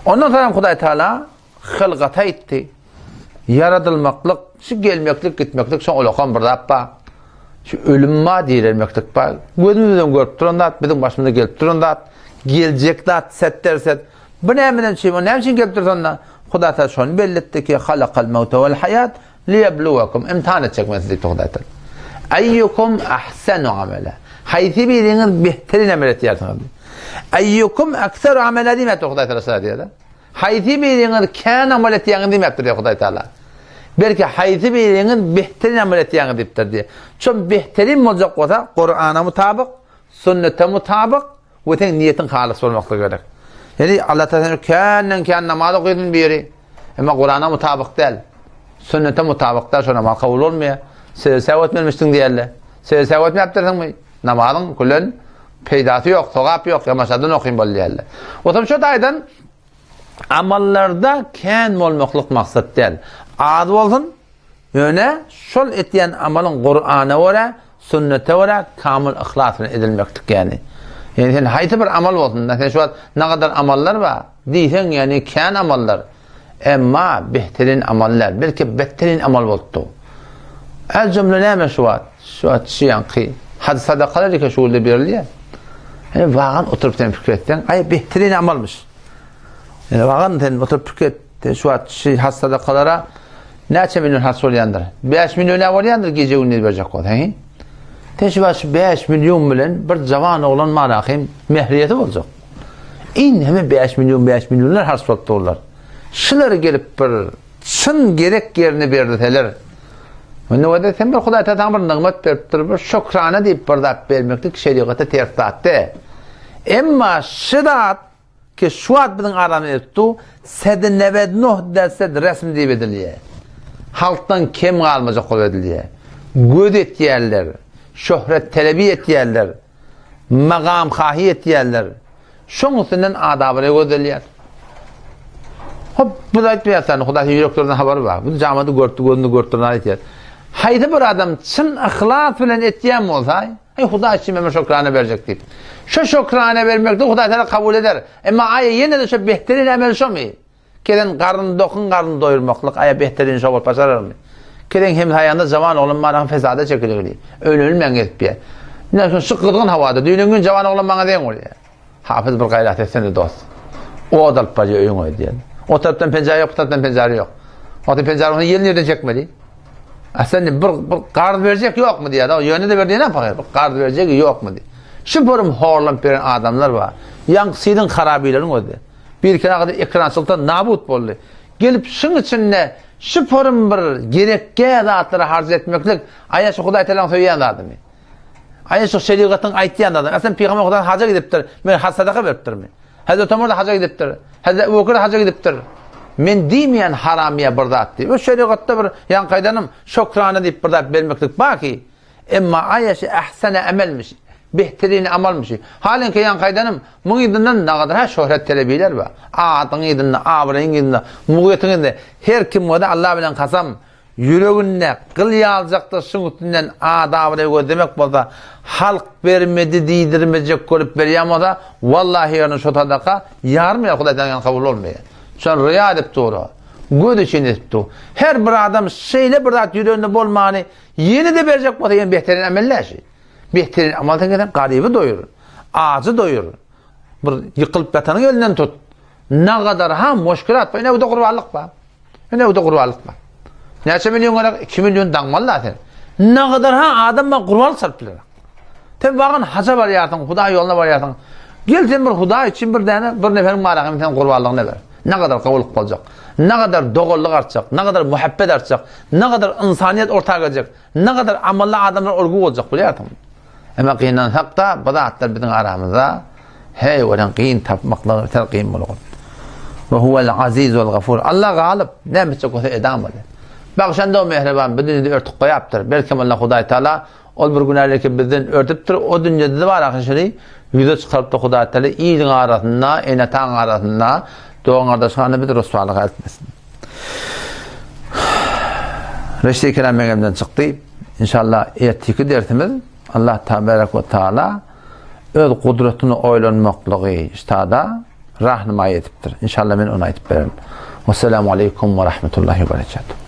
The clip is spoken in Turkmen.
Ondan sonra Hudaý Taala hılgata etdi. Yaradılmaklık, şu gelmeklik, gitmeklik, şu olakan bir rappa. Şu ölümme diýilmeklik bar. Gözümizden görüp durandat, bizim başımıza gelip durandat, gelecek dat, setler set. Bu näme şey, bu näme için gelip durandat? Hudaý Taala şonu belletti ki halakal mevte vel hayat liyebluwakum. İmtihan edecek mesele Hudaý Taala. Eyyukum ahsanu amela. Haýsy biriňiz behter amel etýärsiňiz. Eyyukum aksaru amela diýmek Hudaý Taala söýýär. Haýsy biriňiz kän amel etýärsiňiz diýmekdir Hudaý Taala. Belki haýsy biriňiz behter amel etýärsiňiz diýipdir diýe. Şol behterin boljak bolsa Qur'ana mutabyk, sünnete mutabyk, we niýetin halys bolmakly gerek. Yani Allah Teala kän namaz okuyduğun biri. Ama Kur'an'a mutabık değil. Sünnete mutabık değil. Şuna mal kabul olmuyor. Sevap etmemişsin diyorlar. Sevap mi yaptırdın mı? Namazın kulün peydatı yok, sogap yok. Yamaşadın okuyun bol diyorlar. O zaman şu daydan amallarda kän olmaklık maksat değil. Adı olsun. Yöne şol etiyen amalın Kur'an'a vora, sünnete vora kamil ihlasını edilmektik yani. Yani sen haýsy bir amal bolsun, sen şu ne kadar amallar var diýsen yani kän amallar. Emma behterin amallar, belki betterin amal boldu. El cümle näme şu şiyanqi. Hadi sadaqalar ki şuulda berilýär. Yani wagan oturup sen fikir etsen, ay behterin amalmış. Yani wagan sen oturup fikir etsen şu has sadaqalara näçe milyon has bolýandyr? 5 milyon bolýandyr gece günü berjek bol, he? Teşviş 5 milyon bilen bir jawan oglan marahim mehriyeti boljak. Heme 5 milyonlar hasbat dolar. Şular gelip bir çyn gerek ýerine berdiler. Mene wada sen bir Hudaý Taala bir nigmet beripdir, bir şükrana diýip bir zat bermeklik şeriata ters zatdy. Emma şidat ki şuat biziň aramyzda etdi, 799 derset resmi diýip edilýär. Halktan kim galmajak bolup edilýär. Göz etýärler. Şöhret telebi etýärler, magam hahi etýärler. Şoňusynyň adabyna gözelýär. Hop, bu da etmeýärsen, Hudaý ýüreklerinden habar bar. Bu jamada gözünü görtürýär etýär. Haýdy bir adam çyn ihlas bilen etýän bolsa, Hudaý için meme şökrana berjek diýip. Şu şökrana bermekde Hudaý Taala kabul eder. Emma aýa ýene de şu behterin amel şomy? Kelen garny dokun, garny doýurmaklyk aýa behterin şo bolup başararmy? Kelen hem hayanda zaman olan maran fesada çekilýär. Ölülmän etpýär. Näçe şu gydgyn hawada düýnün gün jawan oglan maňa deň bolýar. Hafız bir gaýrat etsende dost. O adalp baje öýüň öýdýär. O tarapdan pencere yok, bu tarapdan pencere yok. O pencereni ýerini ýerden çekmeli. Aslında bir gard berjek ýokmy diýär. O ýöne de berdiňe näme paýar? Gard berjek ýokmy diýär. Şu borum horlanıp beren adamlar bar. Ýaňsydyň harabilerini öýdi. Bir kere ekran sultan nabut boldy. Gelip şuň içinde şu forum bir gerekke zatları harz etmeklik aýa şu Hudaý Taala söýýän adamy. Aýa şu şeriatyň aýtýan adam. Aslında Peygamber Hudaý haja gidipdir. Men sadaka beripdirmi? Hazrat Ömer de haja gidipdir. Hazrat Ebu Bekir haja gidipdir. Men diýmeýän haramiýa bir zat diýip. O şeriatda bir ýan gaýdanım şokrana diýip bir zat bermeklik baki. Emma aýa şu ahsana amelmiş. Behterin amalmış. Halinki yan kaydanım muğidindan ne kadar şöhret telebiler var. Adın idinle, abrayın idinle, muğiyetin idinle. Her kim o da Allah bilen kasam yüreğinde kılya alacaktır şun üstünden adabrayı demek bolsa halk vermedi diydirmeyecek görüp beriyem o da vallahi yarın şu tadaka yarmaya Hudaýdan kabul olmaya. Şun rüya edip doğru. Göd için edip doğru. Her bir adam şeyle bir zat yüreğinde bolmani yeni de verecek bolsa yani behterin amelleşi. Behterin amaldan gelen garibi doyurur. Ağzı doyurur. Bir yıkılıp yatanın elinden tut. Ne kadar ha muşkilat var. Ne o da kurvallık var. Ne o da kurvallık var. Neçe milyon olarak 2 milyon dağmalı zaten. Ne kadar ha adam var kurval sarpılır. Tabi bakın haca var yaratan, Hudaý yoluna var yaratan. Gel sen bir Hudaý için bir tane bir neferin maraqı bir tane kurvallık ne ver. Ne kadar kavuluk olacak. Ne kadar doğulluk artacak. Ne kadar muhabbet artacak. Ne kadar insaniyet ortaya gelecek. Ne kadar amallı adamlar olgu olacak bu yaratan. Ama qiynan haqda bu zatlar bizim aramızda hey olan qiyin tapmakla qiyin bolýar. Ve huvel aziz vel gafur. Allah galip näme çoksa edam eder. Bagşanda o mehriban bizni örtüp goýapdyr. Belki Allah Hudaý Taala ol bir günärleki bizden örtüpdir. O dünýede de bar ahşeri yüze çykaryp da Hudaý Taala iýiň arasynda, enataň arasynda doň ardaşany bir rüswalyk etmesin. Reşte kelam megemden çykdy. İnşallah etiki dersimiz Allah Tebaraka ve Teala öz kudretini oylanmaklığı istada rahnima etipdir. İnşallah men onu aytıp bererim. Vesselamu aleykum ve rahmetullahi ve berekatuhu.